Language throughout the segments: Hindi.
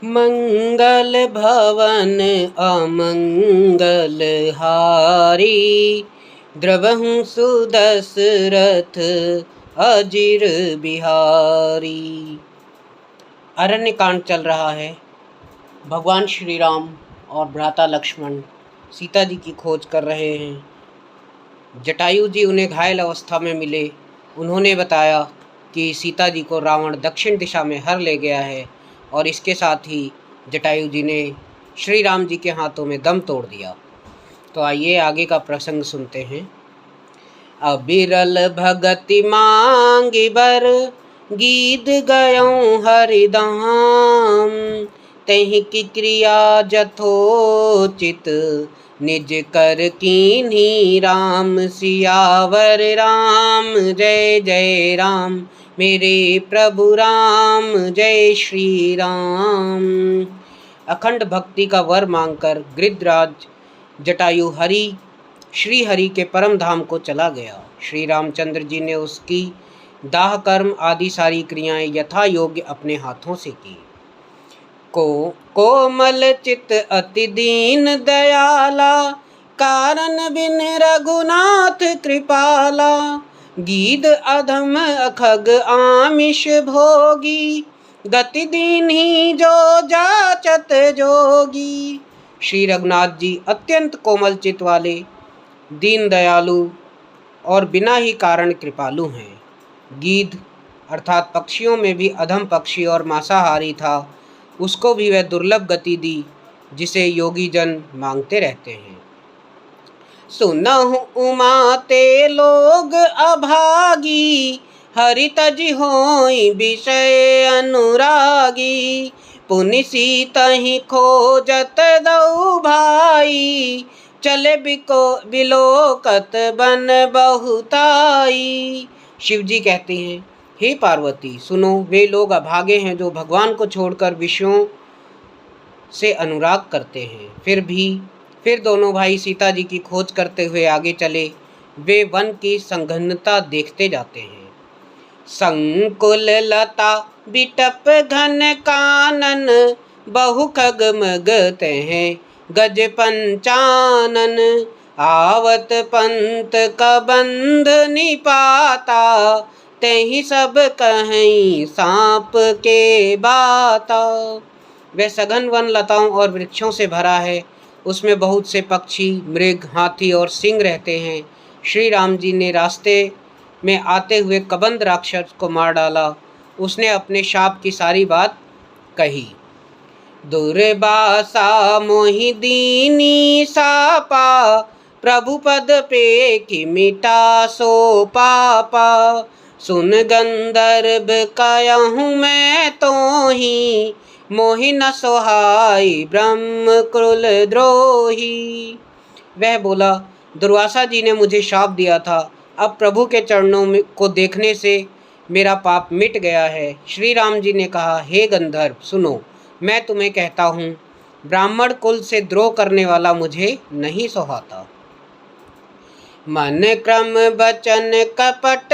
मंगल भवन अमंगल हारी, द्रवहु सुदशरथ अजिर बिहारी। अरण्य कांड चल रहा है। भगवान श्री राम और भ्राता लक्ष्मण सीता जी की खोज कर रहे हैं। जटायु जी उन्हें घायल अवस्था में मिले। उन्होंने बताया कि सीता जी को रावण दक्षिण दिशा में हर ले गया है और इसके साथ ही जटायु जी ने श्री राम जी के हाथों में दम तोड़ दिया। तो आइए आगे का प्रसंग सुनते हैं। अबिरल भगति मांगी बर, गीत गयों हरिधाम, तहि की क्रिया जथोचित, निज कर कीन्ही राम सियावर राम। जय जय राम मेरे प्रभु राम, जय श्री राम। अखंड भक्ति का वर मांगकर गृधराज जटायु श्री हरि के परम धाम को चला गया। श्री रामचंद्र जी ने उसकी दाह कर्म आदि सारी क्रियाएं यथा योग्य अपने हाथों से की। कोमल चित अति दीन दयाला, कारण बिन रघुनाथ कृपाला। गीध अधम अखग आमिष भोगी, गति दीन्ही जो जाचत जोगी। श्री रघुनाथ जी अत्यंत कोमल चित वाले, दीन दयालु और बिना ही कारण कृपालु हैं। गीध अर्थात पक्षियों में भी अधम पक्षी और मांसाहारी था, उसको भी वह दुर्लभ गति दी जिसे योगी जन मांगते रहते हैं। सुनहु उमा ते लोग अभागी, हरि तज होई विषय अनुरागी। पुनि सीतहि खोजत दऊ भाई, चले बिलोकत बन बहुताई। शिव जी कहते हैं, हे पार्वती सुनो, वे लोग अभागे हैं जो भगवान को छोड़कर विषयों से अनुराग करते हैं। फिर दोनों भाई सीता जी की खोज करते हुए आगे चले। वे वन की संघनता देखते जाते हैं। संकुल लता बिटप घन कानन, बहु खग मगत हैं गज पंचानन। आवत पंत कबंध निपाता, तहि सब कहीं सांप के बाता। वह सघन वन लताओं और वृक्षों से भरा है। उसमें बहुत से पक्षी, मृग, हाथी और सिंह रहते हैं। श्री राम जी ने रास्ते में आते हुए कबंध राक्षस को मार डाला। उसने अपने शाप की सारी बात कही। दुर्वासा मोहि दीनी सापा, प्रभु पद पे कि मिटा सो पापा। सुन गंधर्व कहूँ मैं तो ही, मोहि न सोहाई ब्रह्म क्रूल द्रोही। वह बोला, दुर्वासा जी ने मुझे शाप दिया था, अब प्रभु के चरणों को देखने से मेरा पाप मिट गया है। श्री राम जी ने कहा, हे गंधर्व सुनो, मैं तुम्हें कहता हूँ, ब्राह्मण कुल से द्रोह करने वाला मुझे नहीं सोहाता। मन क्रम बचन कपट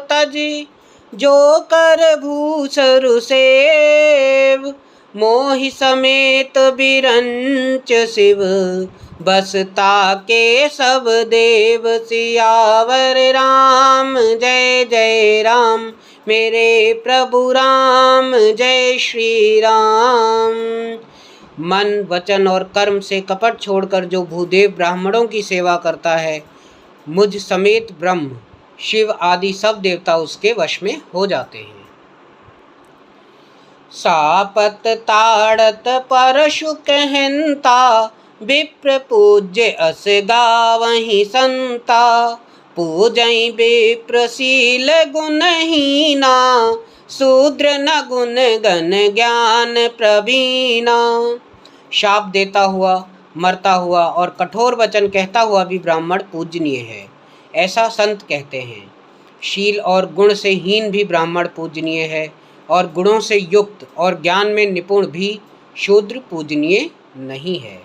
तजी, जो कर भूसरु सेव। मोहि समेत बिरंच शिव, बसता के सब देव। सियावर राम जय जय राम मेरे प्रभु राम, जय श्री राम। मन, वचन और कर्म से कपट छोड़कर जो भूदेव ब्राह्मणों की सेवा करता है, मुझ समेत ब्रह्म, शिव आदि सब देवता उसके वश में हो जाते हैं। सापत ताड़त परशु कहंता, विप्र पूज्य अस गावहि संता। पूजई विप्रशील गुणहीना, शूद्र न गुण गण ज्ञान प्रवीणा। शाप देता हुआ, मरता हुआ और कठोर वचन कहता हुआ भी ब्राह्मण पूजनीय है, ऐसा संत कहते हैं। शील और गुण से हीन भी ब्राह्मण पूजनीय है, और गुणों से युक्त और ज्ञान में निपुण भी शूद्र पूजनीय नहीं है।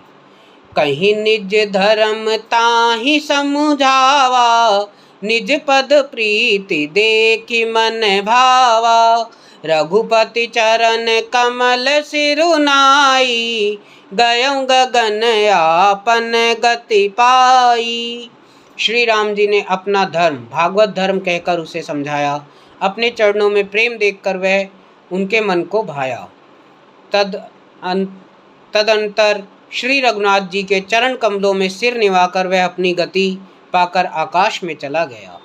कहीं निज धर्म ताहि समुझावा, निज पद प्रीति देखि मन भावा। रघुपति चरण कमल सिरुनाई, गयं गगन आपन गति पाई। श्री राम जी ने अपना धर्म भागवत धर्म कहकर उसे समझाया। अपने चरणों में प्रेम देखकर वह उनके मन को भाया। तदंतर श्री रघुनाथ जी के चरण कमलों में सिर निवाकर वह अपनी गति पाकर आकाश में चला गया।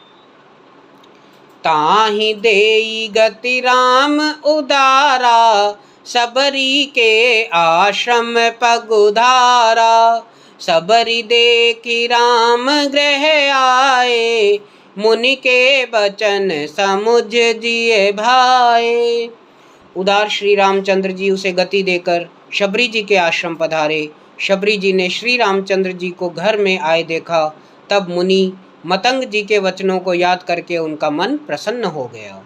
ताहि देई गति राम उदारा, सबरी के आश्रम पगुधारा। सबरी देखी राम गृह आए, मुनि के बचन समुझ जिए भाए। उदार श्री रामचंद्र जी उसे गति देकर शबरी जी के आश्रम पधारे। शबरी जी ने श्री रामचंद्र जी को घर में आए देखा। तब मुनि मतंग जी के वचनों को याद करके उनका मन प्रसन्न हो गया।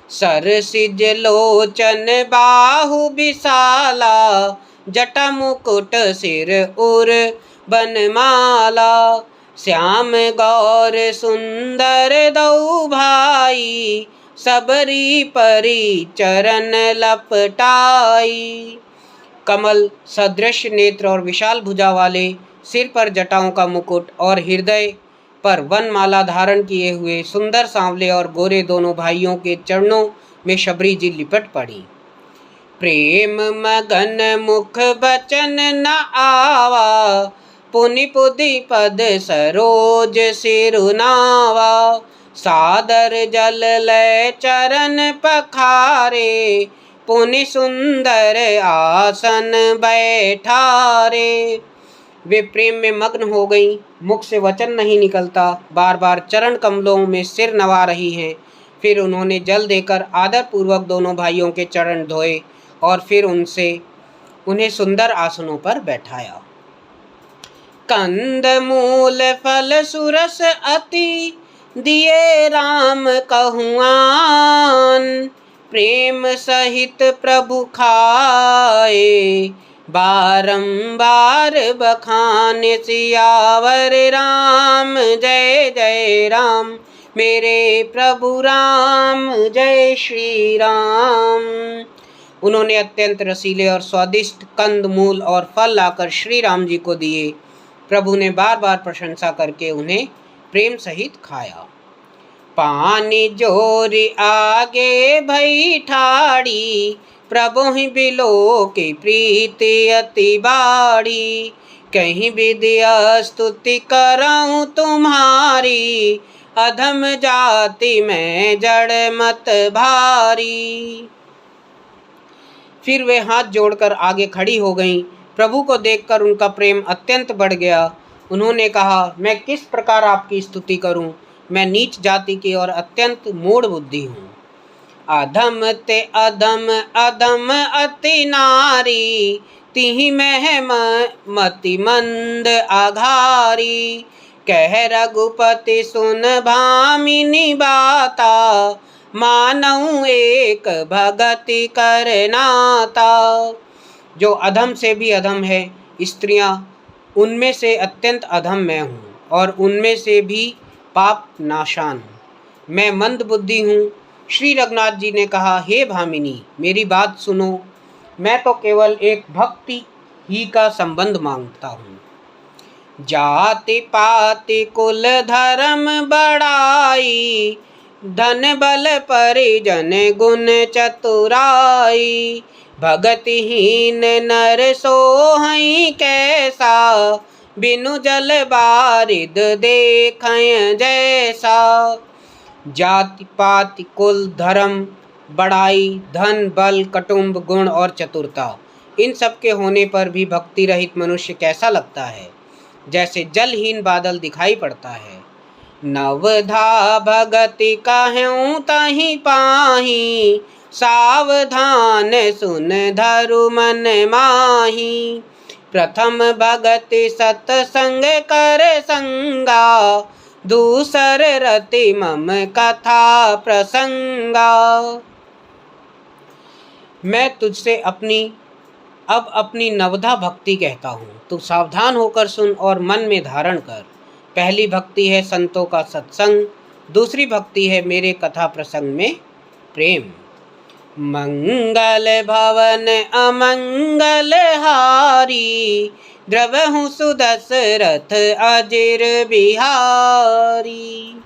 सरसिज लोचन बाहु विशाला, जटा मुकुट सिर उर बनमाला। श्याम गौर सुंदर दौ भाई, सबरी परी चरण लपटाई। कमल सदृश नेत्र और विशाल भुजा वाले, सिर पर जटाओं का मुकुट और हृदय पर वनमाला धारण किए हुए सुंदर सांवले और गोरे दोनों भाइयों के चरणों में शबरी जी लिपट पड़ी। प्रेम मगन मुख बचन न आवा, पुनि पुदि पद सरोज सिरुनावा। सादर जल लय चरण पखारे, पुनि सुंदर आसन बैठारे। वे प्रेम में मग्न हो गईं, मुख से वचन नहीं निकलता, बार बार चरण कमलों में सिर नवा रही हैं। फिर उन्होंने जल देकर आदर पूर्वक दोनों भाइयों के चरण धोए और फिर उन्हें सुंदर आसनों पर बैठाया। कंद मूल फल सुरस अति, दिए राम कहुआन। प्रेम सहित प्रभु खाए, बारंबार बखान सियावर राम। जय जय राम मेरे प्रभु राम, जय श्री राम। उन्होंने अत्यंत रसीले और स्वादिष्ट कंद मूल और फल लाकर श्री राम जी को दिए। प्रभु ने बार बार प्रशंसा करके उन्हें प्रेम सहित खाया। पानी जोरी आगे भई ठाड़ी, प्रभु ही बिलो की प्रीति अति बाड़ी। कहीं विद्या स्तुति कराऊं तुम्हारी, अधम जाति में जड़ मत भारी। फिर वे हाथ जोड़कर आगे खड़ी हो गईं। प्रभु को देखकर उनका प्रेम अत्यंत बढ़ गया। उन्होंने कहा, मैं किस प्रकार आपकी स्तुति करूं? मैं नीच जाति की और अत्यंत मूढ़ बुद्धि हूँ। अधम ते अधम अधम अति नारी, तिहि मह मति मंद आघारी। कह रघुपति सुन भामिनी बाता, मानऊ एक भगति करनाता। जो अधम से भी अधम है, स्त्रियां उनमें से अत्यंत अधम मैं हूँ और उनमें से भी पाप नाशान। मैं मंद बुद्धि हूँ। श्री रघुनाथ जी ने कहा, हे भामिनी, मेरी बात सुनो। मैं तो केवल एक भक्ति ही का संबंध मांगता हूँ। जाति पाति कुल धर्म बढ़ाई, धन बल परिजन गुण चतुराई। भगतिहीन नर सोहई कैसा, बिनु जल बारिद देखय जैसा। जाति पाति कुल धर्म बड़ाई, धन बल कटुंब गुण और चतुरता, इन सब के होने पर भी भक्ति रहित मनुष्य कैसा लगता है? जैसे जलहीन बादल दिखाई पड़ता है। नवधा भगति कहूँ तहि पाही, सावधान सुन धरु मन माही। प्रथम भगति सतसंग कर संगा, दूसर रति मम कथा प्रसंगा। मैं तुझसे अपनी नवधा भक्ति कहता हूँ। तू सावधान होकर सुन और मन में धारण कर। पहली भक्ति है संतों का सत्संग, दूसरी भक्ति है मेरे कथा प्रसंग में प्रेम। मंगल भवन अमंगल हारी, द्रवहु सुदशरथ अजिर बिहारी।